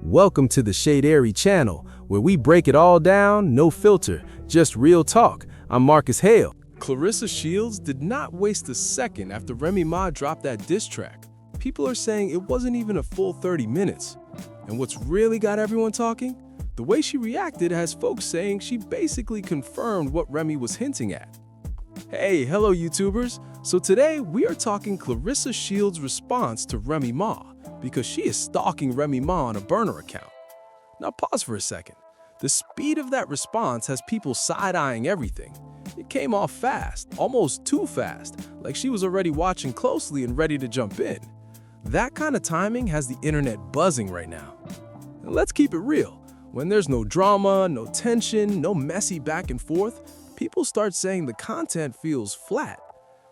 Welcome to the Shade Airy channel, where we break it all down, no filter, just real talk. I'm Marcus Hale. Claressa Shields did not waste a second after Remy Ma dropped that diss track. People are saying it wasn't even a full 30 minutes. And what's really got everyone talking? The way she reacted has folks saying she basically confirmed what Remy was hinting at. Hey, hello YouTubers. So today we are talking Claressa Shields' response to Remy Ma, because she is stalking Remy Ma on a burner account. Now pause for a second. The speed of that response has people side-eyeing everything. It came off fast, almost too fast, like she was already watching closely and ready to jump in. That kind of timing has the internet buzzing right now. And let's keep it real. When there's no drama, no tension, no messy back and forth, people start saying the content feels flat.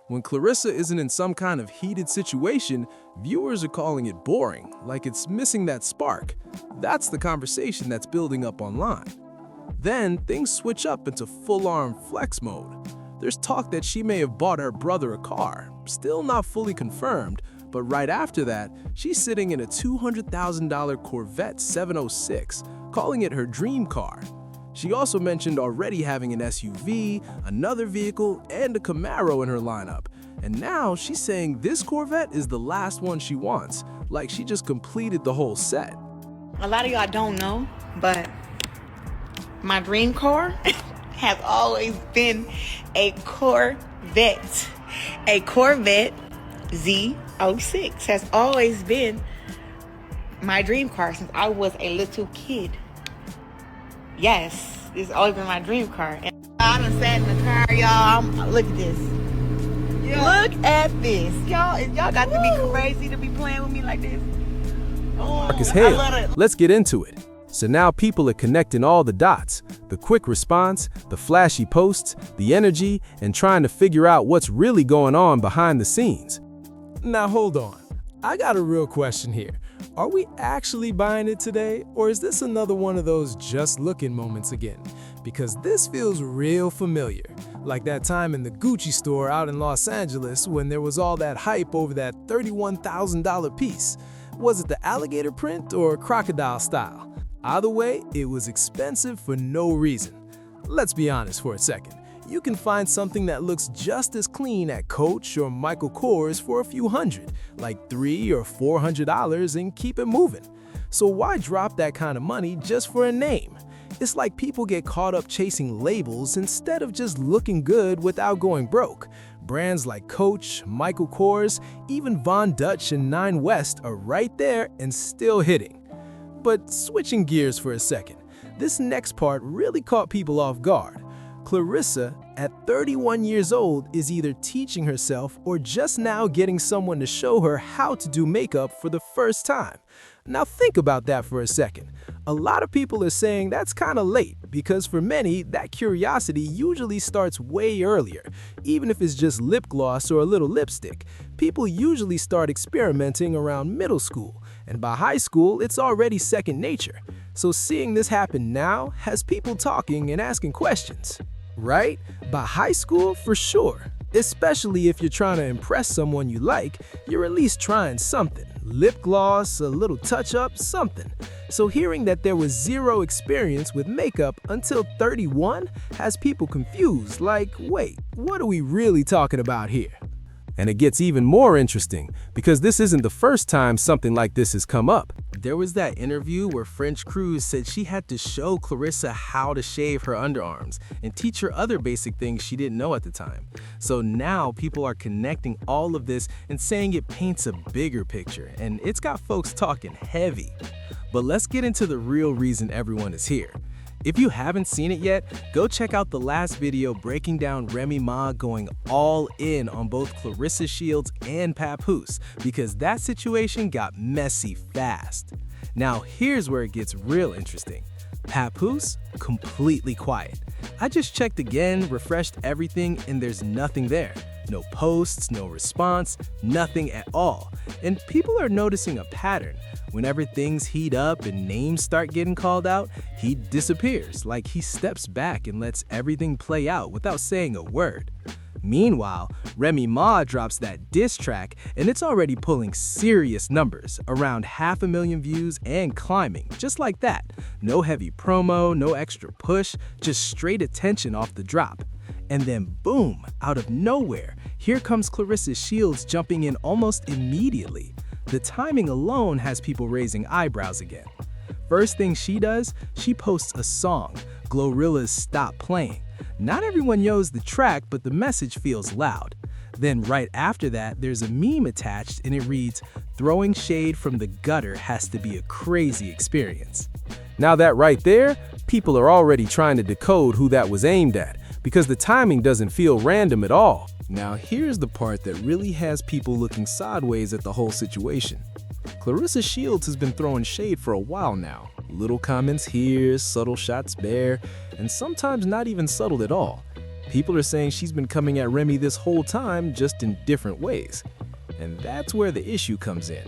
When Claressa isn't in some kind of heated situation, viewers are calling it boring, like it's missing that spark. That's the conversation that's building up online. Then things switch up into full-arm flex mode. There's talk that she may have bought her brother a car, still not fully confirmed, but right after that, she's sitting in a $200,000 Corvette 706, calling it her dream car. She also mentioned already having an SUV, another vehicle, and a Camaro in her lineup. And now she's saying this Corvette is the last one she wants, like she just completed the whole set. A lot of y'all don't know, but my dream car has always been a Corvette. A Corvette Z06 has always been my dream car since I was a little kid. Yes, it's always been my dream car. And I done sat in the car, y'all. Look at this. Look at this. Y'all got to be crazy to be playing with me like this. Oh, Marcus Hale. Let's get into it. So now people are connecting all the dots, the quick response, the flashy posts, the energy, and trying to figure out what's really going on behind the scenes. Now hold on. I got a real question here. Are we actually buying it today, or is this another one of those just looking moments again? Because this feels real familiar, like that time in the Gucci store out in Los Angeles when there was all that hype over that $31,000 piece. Was it the alligator print or crocodile style? Either way, it was expensive for no reason. Let's be honest for a second. You can find something that looks just as clean at Coach or Michael Kors for a few hundred, like $300 or $400, and keep it moving. So why drop that kind of money just for a name? It's like people get caught up chasing labels instead of just looking good without going broke. Brands like Coach, Michael Kors, even Von Dutch and Nine West are right there and still hitting. But switching gears for a second, this next part really caught people off guard. Claressa, at 31 years old, is either teaching herself or just now getting someone to show her how to do makeup for the first time. Now think about that for a second. A lot of people are saying that's kind of late because for many, that curiosity usually starts way earlier. Even if it's just lip gloss or a little lipstick, people usually start experimenting around middle school, and by high school, it's already second nature. So seeing this happen now has people talking and asking questions. Right? By high school, for sure. Especially if you're trying to impress someone you like, you're at least trying something. Lip gloss, a little touch-up, something. So hearing that there was zero experience with makeup until 31 has people confused, like, wait, what are we really talking about here? And it gets even more interesting, because this isn't the first time something like this has come up. There was that interview where French Cruz said she had to show Claressa how to shave her underarms and teach her other basic things she didn't know at the time. So now people are connecting all of this and saying it paints a bigger picture, and it's got folks talking heavy. But let's get into the real reason everyone is here. If you haven't seen it yet, go check out the last video breaking down Remy Ma going all in on both Claressa Shields and Papoose, because that situation got messy fast. Now here's where it gets real interesting. Papoose, completely quiet. I just checked again, refreshed everything, and there's nothing there. No posts, no response, nothing at all. And people are noticing a pattern. Whenever things heat up and names start getting called out, he disappears, like he steps back and lets everything play out without saying a word. Meanwhile, Remy Ma drops that diss track and it's already pulling serious numbers, around 500,000 views and climbing, just like that. No heavy promo, no extra push, just straight attention off the drop. And then boom, out of nowhere, here comes Claressa Shields jumping in almost immediately. The timing alone has people raising eyebrows again. First thing she does, she posts a song, Glorilla's Stop Playing. Not everyone knows the track, but the message feels loud. Then right after that, there's a meme attached and it reads, "Throwing shade from the gutter has to be a crazy experience." Now that right there, people are already trying to decode who that was aimed at, because the timing doesn't feel random at all. Now here's the part that really has people looking sideways at the whole situation. Claressa Shields has been throwing shade for a while now. Little comments here, subtle shots there, and sometimes not even subtle at all. People are saying she's been coming at Remy this whole time, just in different ways. And that's where the issue comes in,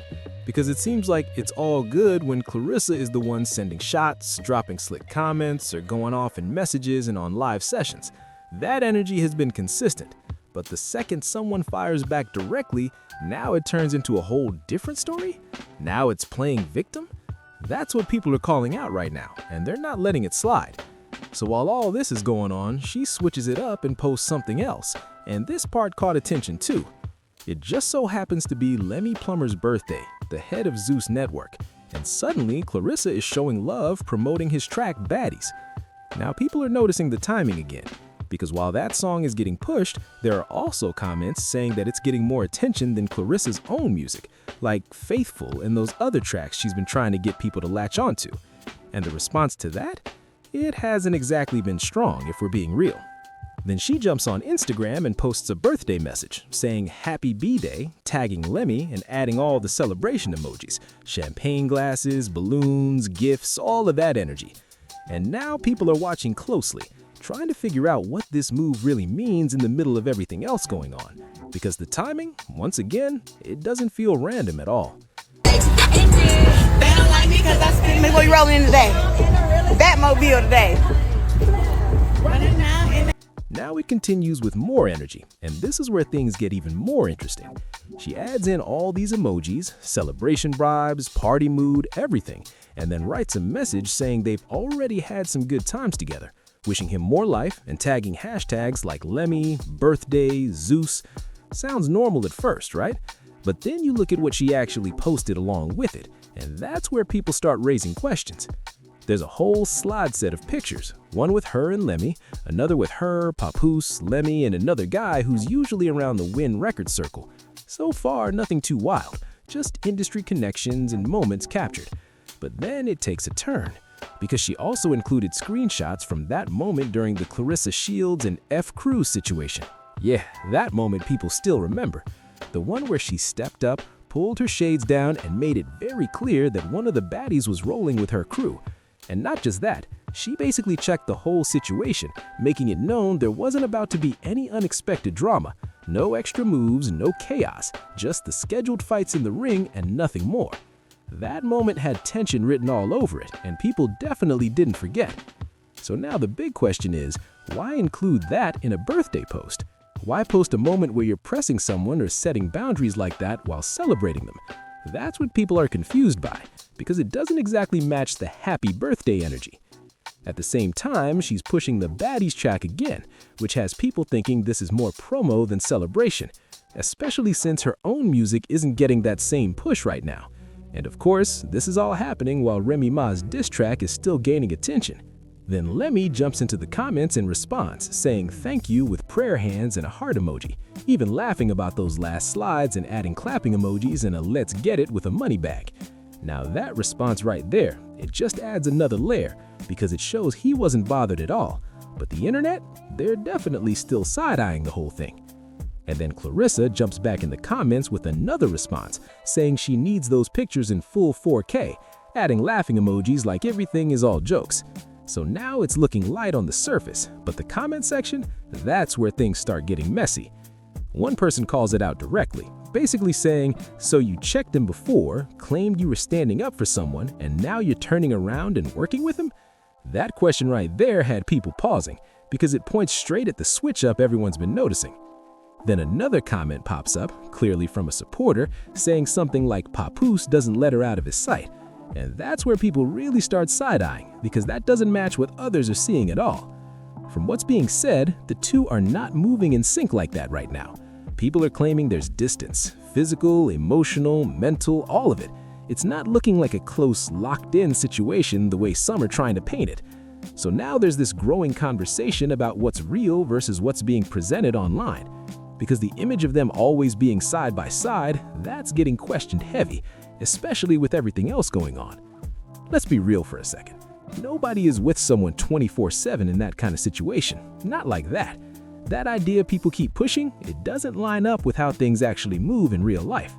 because it seems like it's all good when Claressa is the one sending shots, dropping slick comments, or going off in messages and on live sessions. That energy has been consistent, but the second someone fires back directly, now it turns into a whole different story? Now it's playing victim? That's what people are calling out right now, and they're not letting it slide. So while all this is going on, she switches it up and posts something else, and this part caught attention too. It just so happens to be Lemmy Plummer's birthday, the head of Zeus Network, and suddenly Claressa is showing love promoting his track Baddies. Now people are noticing the timing again, because while that song is getting pushed, there are also comments saying that it's getting more attention than Claressa's own music, like Faithful and those other tracks she's been trying to get people to latch onto. And the response to that? It hasn't exactly been strong, if we're being real. Then she jumps on Instagram and posts a birthday message saying Happy B-Day, tagging Lemmy and adding all the celebration emojis, champagne glasses, balloons, gifts, all of that energy. And now people are watching closely, trying to figure out what this move really means in the middle of everything else going on. Because the timing, once again, it doesn't feel random at all. They don't like me because I spin me. What you rolling in today? Batmobile today. Now it continues with more energy, and this is where things get even more interesting. She adds in all these emojis, celebration vibes, party mood, everything, and then writes a message saying they've already had some good times together, wishing him more life and tagging hashtags like Lemmy, birthday, Zeus. Sounds normal at first, right? But then you look at what she actually posted along with it, and that's where people start raising questions. There's a whole slide set of pictures, one with her and Lemmy, another with her, Papoose, Lemmy, and another guy who's usually around the Win record circle. So far, nothing too wild, just industry connections and moments captured. But then it takes a turn, because she also included screenshots from that moment during the Claressa Shields and F. Cruz situation. Yeah, that moment people still remember. The one where she stepped up, pulled her shades down, and made it very clear that one of the baddies was rolling with her crew. And not just that, she basically checked the whole situation, making it known there wasn't about to be any unexpected drama. No extra moves, no chaos, just the scheduled fights in the ring and nothing more. That moment had tension written all over it, and people definitely didn't forget. So now the big question is, why include that in a birthday post? Why post a moment where you're pressing someone or setting boundaries like that while celebrating them? That's what people are confused by, because it doesn't exactly match the happy birthday energy. At the same time, she's pushing the Baddies track again, which has people thinking this is more promo than celebration, especially since her own music isn't getting that same push right now. And of course, this is all happening while Remy Ma's diss track is still gaining attention. Then Lemmy jumps into the comments in response, saying thank you with prayer hands and a heart emoji, even laughing about those last slides and adding clapping emojis and a let's get it with a money bag. Now that response right there, it just adds another layer, because it shows he wasn't bothered at all. But the internet, they're definitely still side-eyeing the whole thing. And then Claressa jumps back in the comments with another response, saying she needs those pictures in full 4K, adding laughing emojis like everything is all jokes. So now it's looking light on the surface, but the comment section, that's where things start getting messy. One person calls it out directly, basically saying, so you checked him before, claimed you were standing up for someone, and now you're turning around and working with him? That question right there had people pausing, because it points straight at the switch-up everyone's been noticing. Then another comment pops up, clearly from a supporter, saying something like papoose doesn't let her out of his sight. And that's where people really start side-eyeing, because that doesn't match what others are seeing at all. From what's being said, the two are not moving in sync like that right now. People are claiming there's distance, physical, emotional, mental, all of it. It's not looking like a close, locked-in situation the way some are trying to paint it. So now there's this growing conversation about what's real versus what's being presented online. Because the image of them always being side by side, that's getting questioned heavy, especially with everything else going on. Let's be real for a second. Nobody is with someone 24/7 in that kind of situation. Not like that. That idea people keep pushing, it doesn't line up with how things actually move in real life.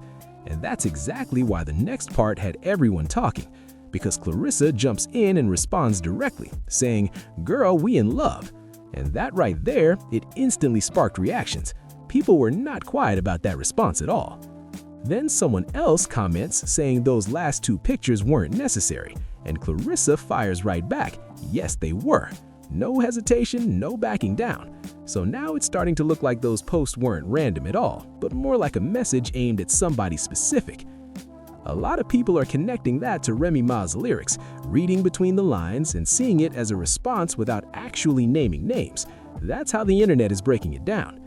And that's exactly why the next part had everyone talking. Because Claressa jumps in and responds directly, saying, "Girl, we in love." And that right there, it instantly sparked reactions. People were not quiet about that response at all. Then someone else comments saying those last two pictures weren't necessary, and Claressa fires right back, yes they were. No hesitation, no backing down. So now it's starting to look like those posts weren't random at all, but more like a message aimed at somebody specific. A lot of people are connecting that to Remy Ma's lyrics, reading between the lines and seeing it as a response without actually naming names. That's how the internet is breaking it down.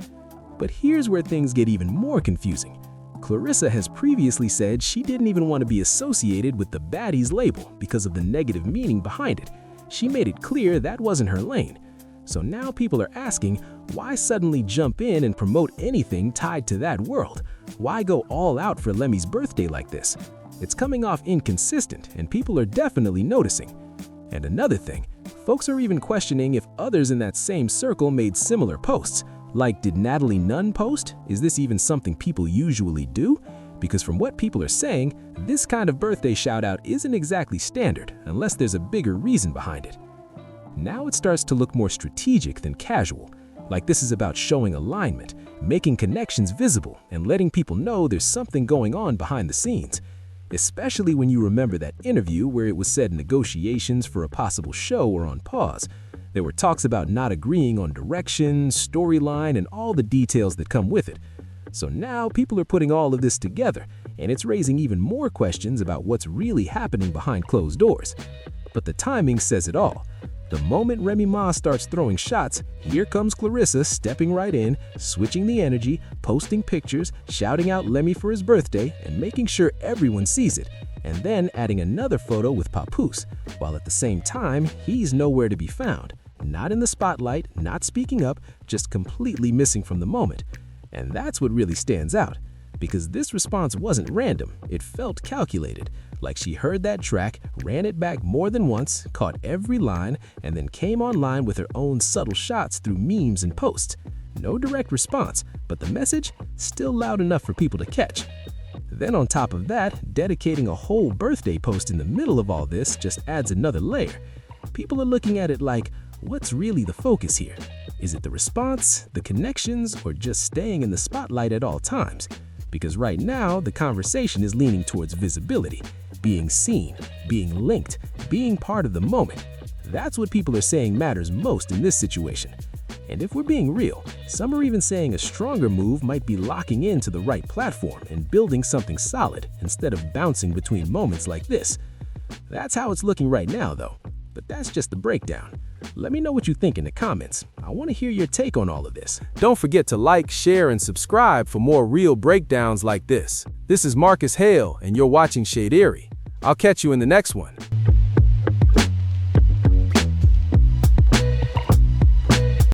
But here's where things get even more confusing. Claressa has previously said she didn't even want to be associated with the baddies label because of the negative meaning behind it. She made it clear that wasn't her lane. So now people are asking, why suddenly jump in and promote anything tied to that world? Why go all out for Lemmy's birthday like this? It's coming off inconsistent, and people are definitely noticing. And another thing, folks are even questioning if others in that same circle made similar posts. Like, did Natalie Nunn post? Is this even something people usually do? Because from what people are saying, this kind of birthday shout-out isn't exactly standard unless there's a bigger reason behind it. Now it starts to look more strategic than casual, like this is about showing alignment, making connections visible, and letting people know there's something going on behind the scenes. Especially when you remember that interview where it was said negotiations for a possible show were on pause. There were talks about not agreeing on direction, storyline, and all the details that come with it. So now people are putting all of this together, and it's raising even more questions about what's really happening behind closed doors. But the timing says it all. The moment Remy Ma starts throwing shots, here comes Claressa stepping right in, switching the energy, posting pictures, shouting out Lemmy for his birthday, and making sure everyone sees it, and then adding another photo with papoose, while at the same time, he's nowhere to be found. Not in the spotlight, not speaking up, just completely missing from the moment. And that's what really stands out, because this response wasn't random, it felt calculated. Like she heard that track, ran it back more than once, caught every line, and then came online with her own subtle shots through memes and posts. No direct response, but the message still loud enough for people to catch. Then on top of that, dedicating a whole birthday post in the middle of all this just adds another layer. People are looking at it like, what's really the focus here? Is it the response, the connections, or just staying in the spotlight at all times? Because right now, the conversation is leaning towards visibility, being seen, being linked, being part of the moment. That's what people are saying matters most in this situation. And if we're being real, some are even saying a stronger move might be locking into the right platform and building something solid instead of bouncing between moments like this. That's how it's looking right now, though. But that's just the breakdown. Let me know what you think in the comments. I want to hear your take on all of this. Don't forget to like, share, and subscribe for more real breakdowns like this. This is Marcus Hale, and you're watching Shade Eerie. I'll catch you in the next one.